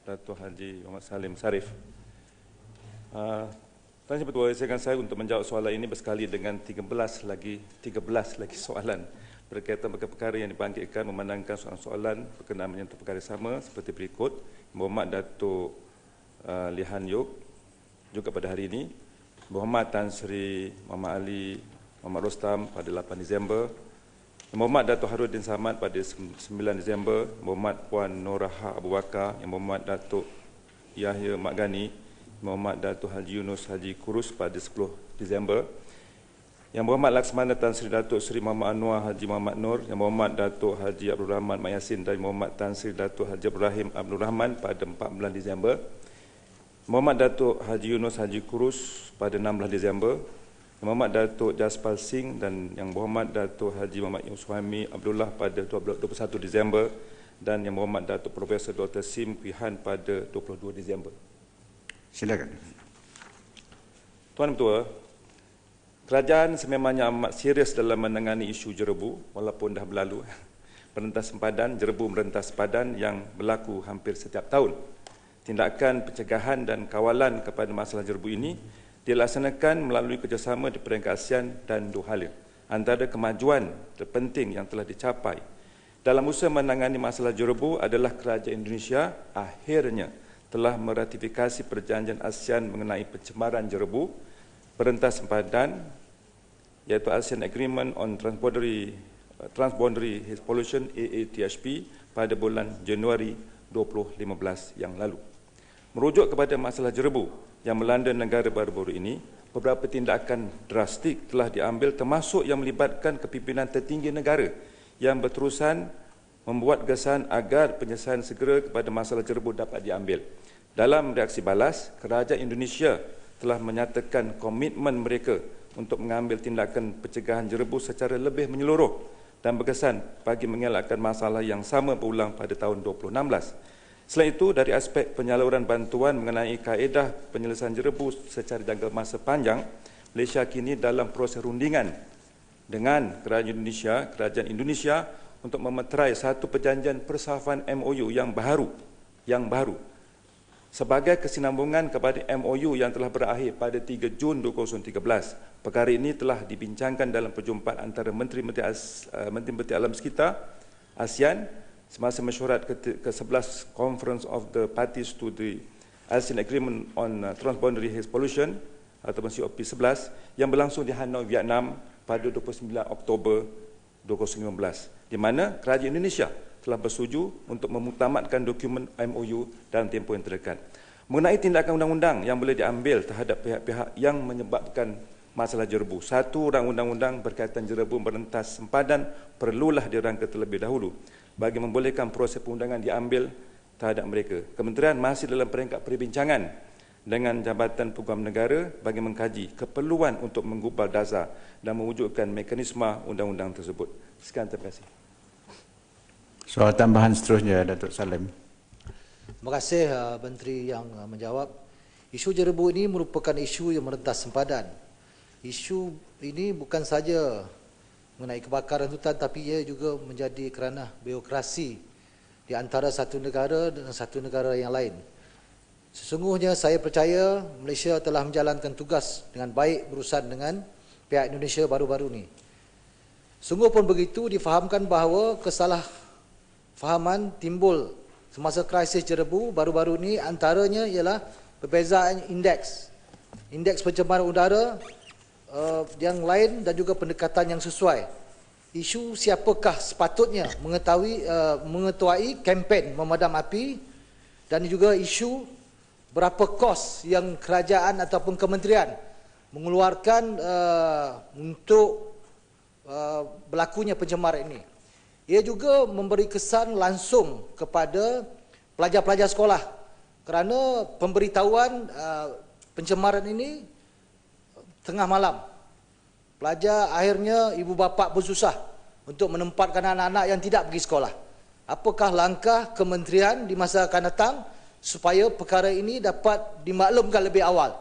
Datuk Haji Muhammad Salim Sarif. Tuan Yang Bertuah, izinkan saya untuk menjawab soalan ini bersekali dengan 13 lagi soalan berkaitan dengan perkara yang dibangkitkan memandangkan soalan-soalan berkenaan menyentuh perkara sama seperti berikut. Muhammad Datuk Lee Han Yuk juga pada hari ini, Muhammad Tan Sri Muhammad Ali Muhammad Rostam pada 8 Disember, Muhammad Datuk Harudin Samad pada 9 Disember, Muhammad Puan Noraha Abu Bakar, Muhammad Datuk Yahya Mak Gani, Muhammad Datuk Haji Yunus Haji Kurus pada 10 Disember, Yang Muhammad Laksmana Tan Sri Datuk Sri Muhammad Anwar Haji Muhammad Nur, Yang Muhammad Datuk Haji Abdul Rahman Mak Yassin dan Muhammad Tan Sri Datuk Haji Ibrahim Abdul Rahman pada 14 Disember, Muhammad Datuk Haji Yunus Haji Kurus pada 16 Disember, Yang Muhammad Datuk Jaspal Singh dan Yang Muhammad Datuk Haji Muhammad Suhaimi Abdullah pada 21 Disember dan Yang Muhammad Datuk Profesor Dr. Sim Pihan pada 22 Disember. Silakan. Tuan Ketua, kerajaan sememangnya amat serius dalam menangani isu jerebu walaupun dah berlalu. Merentas sempadan, jerebu merentas sempadan yang berlaku hampir setiap tahun. Tindakan pencegahan dan kawalan kepada masalah jerebu ini dilaksanakan melalui kerjasama di peringkat ASEAN dan dua hala. Antara kemajuan terpenting yang telah dicapai dalam usaha menangani masalah jerebu adalah kerajaan Indonesia akhirnya telah meratifikasi perjanjian ASEAN mengenai pencemaran jerebu, perentas sempadan, iaitu ASEAN Agreement on Transboundary Pollution AATHP pada bulan Januari 2015 yang lalu. Merujuk kepada masalah jerebu yang melanda negara baru-baru ini, beberapa tindakan drastik telah diambil termasuk yang melibatkan kepimpinan tertinggi negara yang berterusan membuat kesan agar penyelesaian segera kepada masalah jerebu dapat diambil. Dalam reaksi balas, kerajaan Indonesia telah menyatakan komitmen mereka untuk mengambil tindakan pencegahan jerebu secara lebih menyeluruh dan berkesan bagi mengelakkan masalah yang sama berulang pada tahun 2016. Selain itu, dari aspek penyaluran bantuan mengenai kaedah penyelesaian jerebu secara jangka masa panjang, Malaysia kini dalam proses rundingan dengan Kerajaan Indonesia untuk memeterai satu perjanjian persafan MOU yang baru sebagai kesinambungan kepada MOU yang telah berakhir pada 3 Jun 2013. Perkara ini telah dibincangkan dalam perjumpaan antara Menteri-Menteri Alam Sekitar ASEAN semasa mesyuarat ke-11 Conference of the Parties to the ASEAN Agreement on Transboundary Haze Pollution ataupun COP11 yang berlangsung di Hanoi, Vietnam pada 29 Oktober 2015, di mana kerajaan Indonesia telah bersetuju untuk memutamatkan dokumen MOU dalam tempoh yang terdekat. Mengenai tindakan undang-undang yang boleh diambil terhadap pihak-pihak yang menyebabkan masalah jerebu, satu undang-undang berkaitan jerebu merentas sempadan perlulah dirangka terlebih dahulu bagi membolehkan proses perundangan diambil terhadap mereka. Kementerian masih dalam peringkat perbincangan dengan Jabatan Peguam Negara bagi mengkaji keperluan untuk menggubal dasar dan mewujudkan mekanisme undang-undang tersebut. Sekian, terima kasih. Soal tambahan seterusnya, Datuk Salim. Terima kasih Menteri yang menjawab. Isu jerebu ini merupakan isu yang merentas sempadan. Isu ini bukan saja mengenai kebakaran hutan, tapi ia juga menjadi kerana birokrasi di antara satu negara dengan satu negara yang lain. Sesungguhnya saya percaya Malaysia telah menjalankan tugas dengan baik berurusan dengan pihak Indonesia baru-baru ini. Sungguh pun begitu, difahamkan bahawa kesalahfahaman timbul semasa krisis jerebu baru-baru ini, antaranya ialah perbezaan indeks pencemaran udara yang lain dan juga pendekatan yang sesuai. Isu siapakah sepatutnya mengetuai kempen memadam api dan juga isu berapa kos yang kerajaan ataupun kementerian mengeluarkan untuk berlakunya pencemaran ini. Ia juga memberi kesan langsung kepada pelajar-pelajar sekolah kerana pemberitahuan pencemaran ini tengah malam. Pelajar akhirnya ibu bapa bersusah untuk menempatkan anak-anak yang tidak pergi sekolah. Apakah langkah kementerian di masa akan datang supaya perkara ini dapat dimaklumkan lebih awal?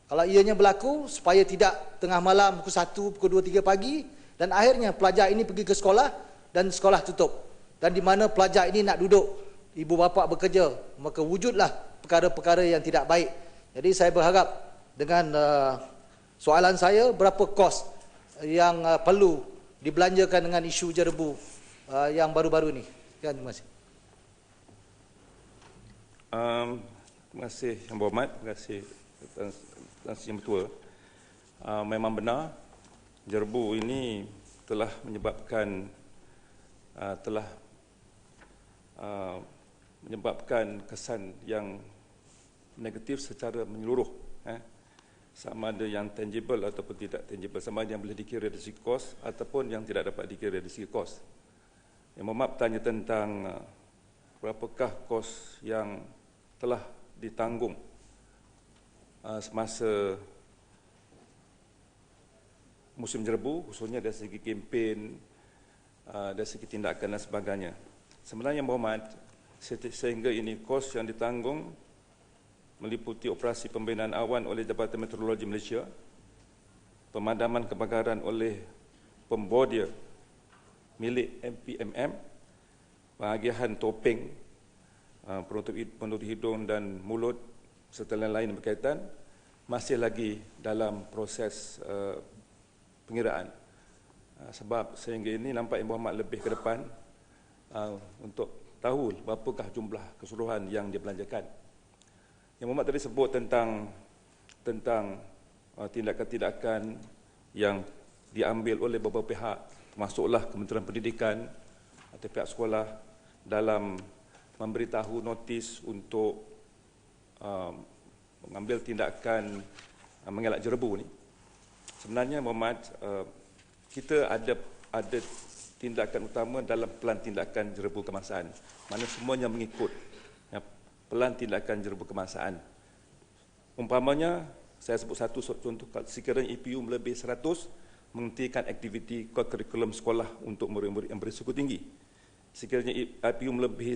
Kalau ianya berlaku, supaya tidak tengah malam pukul 1, pukul 2, 3 pagi dan akhirnya pelajar ini pergi ke sekolah dan sekolah tutup. Dan di mana pelajar ini nak duduk ibu bapa bekerja, maka wujudlah perkara-perkara yang tidak baik. Jadi saya berharap dengan soalan saya, berapa kos yang perlu dibelanjakan dengan isu jerebu yang baru-baru ini. Terima kasih. Terima kasih Yang Berhormat, terima kasih Tan Sri Yang Bertua. Memang benar, jerebu ini telah menyebabkan menyebabkan kesan yang negatif secara menyeluruh, sama ada yang tangible ataupun tidak tangible, sama ada yang boleh dikira dari segi kos ataupun yang tidak dapat dikira dari segi kos. Yang Berhormat bertanya tentang berapakah kos yang telah ditanggung semasa musim jerebu, khususnya dari segi kempen, dari segi tindakan dan sebagainya. Sebenarnya Yang Berhormat, sehingga ini kos yang ditanggung meliputi operasi pembinaan awan oleh Jabatan Meteorologi Malaysia, pemadaman kebakaran oleh pembordia milik MPMM, bahagian topeng, penutup hidung dan mulut serta lain-lain berkaitan, masih lagi dalam proses pengiraan. Sebab sehingga ini nampak Yang Berhormat lebih ke depan untuk tahu berapakah jumlah keseluruhan yang dibelanjakan. Yang Berhormat tadi sebut tentang tindakan-tindakan yang diambil oleh beberapa pihak, termasuklah Kementerian Pendidikan atau pihak sekolah dalam memberitahu notis untuk mengambil tindakan mengelak jerebu ni. Sebenarnya Berhormat, kita ada tindakan utama dalam pelan tindakan jerebu kebangsaan, mana semuanya mengikut pelan tindakan jerebu kebangsaan. Umpamanya, saya sebut satu contoh, sekiranya EPU melebihi 100, menghentikan aktiviti kurikulum sekolah untuk murid-murid yang berisiko tinggi. Sekiranya EPU melebihi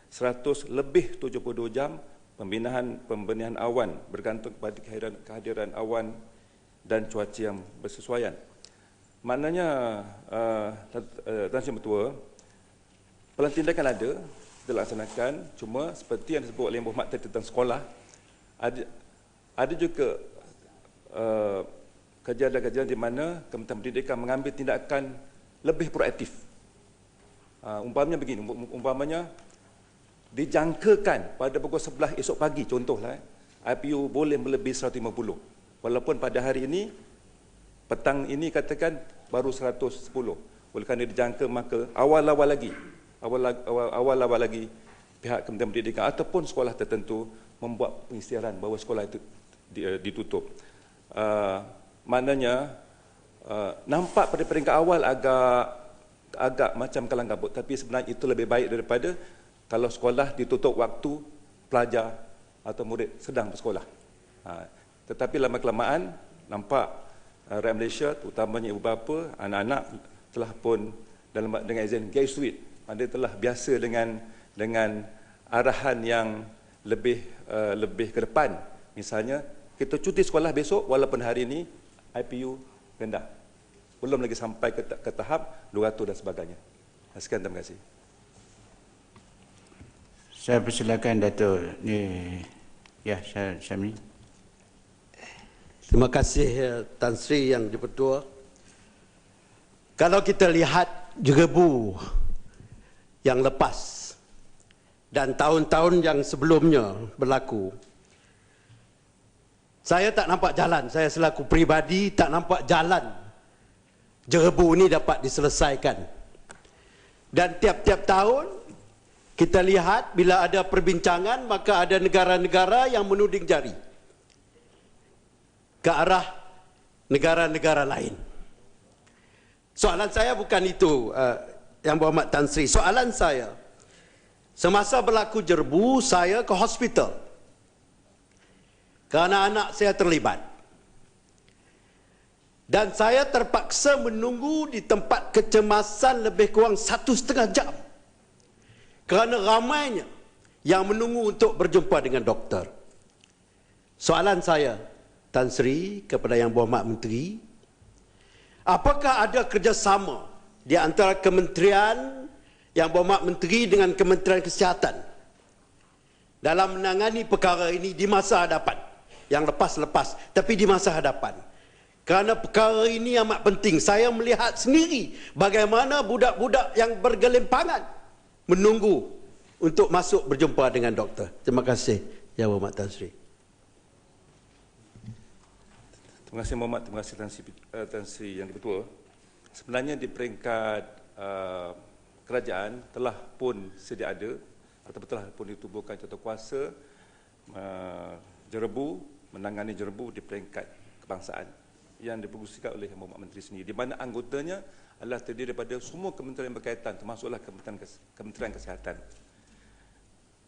100 lebih 72 jam, pembenihan awan bergantung kepada kehadiran awan dan cuaca yang bersesuaian. Maknanya, Tan Sri Yang Bertua, pelan tindakan ada, dilaksanakan, cuma seperti yang disebut oleh Yang Berhormat tentang sekolah, ada juga kejadian-kejadian di mana Kementerian Pendidikan mengambil tindakan lebih proaktif. Umpamanya begini, umpamanya dijangkakan pada pukul 11 esok pagi, contohlah, IPU boleh melebihi 150. Walaupun pada hari ini, petang ini katakan baru 110. Oleh kerana dijangka, maka awal-awal lagi pihak Kementerian Pendidikan ataupun sekolah tertentu membuat pengisytiharan bahawa sekolah itu ditutup. Maknanya, nampak pada peringkat awal agak macam kalang kabut, tapi sebenarnya itu lebih baik daripada kalau sekolah ditutup waktu pelajar atau murid sedang bersekolah. Tetapi lama kelamaan nampak rakyat Malaysia, terutamanya ibu bapa, anak-anak telah pun dengan izin get used to it. Anda telah biasa dengan arahan yang lebih ke depan. Misalnya, kita cuti sekolah besok walaupun hari ini IPU rendah. Belum lagi sampai ke tahap 200 dan sebagainya. Sekian, terima kasih. Saya persilakan Dato' Syamri. Terima kasih Tan Sri Yang Di-Pertua. Kalau kita lihat jerebu yang lepas dan tahun-tahun yang sebelumnya berlaku, saya tak nampak jalan, saya selaku peribadi tak nampak jalan jerebu ini dapat diselesaikan. Dan tiap-tiap tahun kita lihat bila ada perbincangan, maka ada negara-negara yang menuding jari ke arah negara-negara lain. Soalan saya bukan itu, Yang Berhormat Tan Sri. Soalan saya, semasa berlaku jerebu, saya ke hospital kerana anak saya terlibat. Dan saya terpaksa menunggu di tempat kecemasan lebih kurang 1,5 jam. Kerana ramainya yang menunggu untuk berjumpa dengan doktor. Soalan saya, Tan Sri, kepada Yang Berhormat Menteri, apakah ada kerjasama di antara Kementerian Yang Berhormat Menteri dengan Kementerian Kesihatan dalam menangani perkara ini di masa hadapan. Yang lepas-lepas, tapi di masa hadapan. Kerana perkara ini amat penting. Saya melihat sendiri bagaimana budak-budak yang bergelimpangan menunggu untuk masuk berjumpa dengan doktor. Terima kasih, Yang Berhormat Tan Sri. Terima kasih Muhammad, terima kasih Tan Sri Yang Di-Pertua. Sebenarnya di peringkat kerajaan telah pun sedia ada ataupun telah pun ditubuhkan cawantukuasa jerebu, menangani jerebu di peringkat kebangsaan yang dipergusikan oleh Muhammad Menteri sendiri, di mana anggotanya adalah terdiri daripada semua kementerian yang berkaitan, termasuklah Kementerian Kesihatan.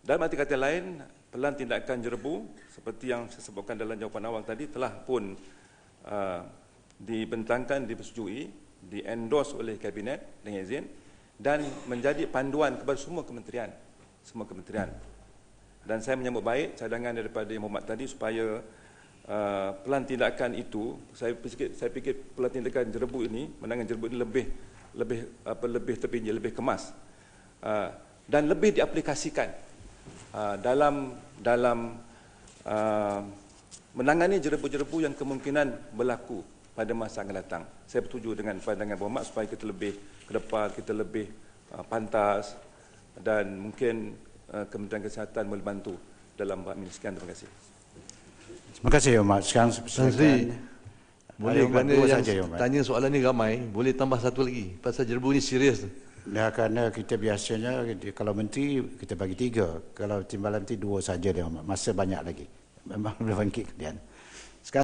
Dalam arti kata lain, pelan tindakan jerebu seperti yang saya sebutkan dalam jawapan awal tadi telah pun dibentangkan, dipersetujui, di-endorse oleh Kabinet dengan izin dan menjadi panduan kepada semua kementerian. Dan saya menyambut baik cadangan daripada Yang Berhormat tadi supaya pelan tindakan itu, saya fikir pelan tindakan jerebu ini, menangani jerebu ini lebih terpinjil, lebih kemas dan lebih diaplikasikan dalam menangani jerebu-jerebu yang kemungkinan berlaku pada masa akan datang. Saya bersetuju dengan pandangan Berhormat supaya kita lebih ke depan, kita lebih pantas dan mungkin Kementerian Kesihatan boleh bantu dalam bab ini. Sekian, terima kasih. Terima kasih, Yang Berhormat. Sekarang Tan Sri, boleh kerana yang saja, Yang Berhormat. tanya soalan ni ramai, boleh tambah satu lagi. Pasal jerebu ni serius. Ya, kerana kita biasanya kalau menteri kita bagi 3, kalau timbalan menteri 2 saja, Yang Berhormat. Masa banyak lagi. Memang boleh bangkit kemudian.